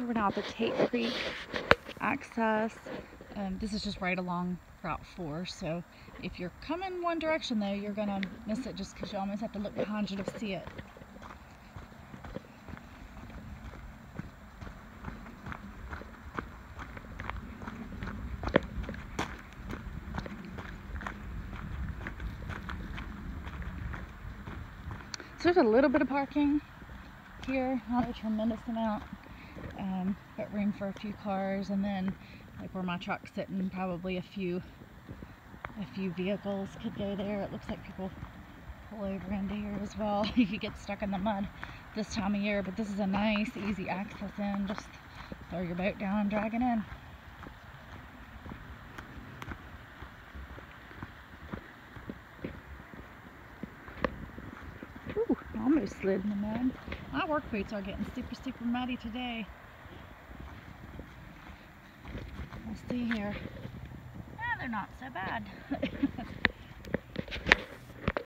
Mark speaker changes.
Speaker 1: we're now at the Tate Creek access. This is just right along Route 4, so if you're coming one direction though, you're gonna miss it just because you almost have to look behind you to see it. So there's a little bit of parking here, not a tremendous amount, but room for a few cars, and then like where my truck's sitting, probably a few vehicles could go there. It looks like people pull over into here as well. You could get stuck in the mud this time of year, but this is a nice, easy access in. Just throw your boat down and drag it in. Ooh, almost slid in the mud. My work boots are getting super muddy today. Let's see here. They're not so bad.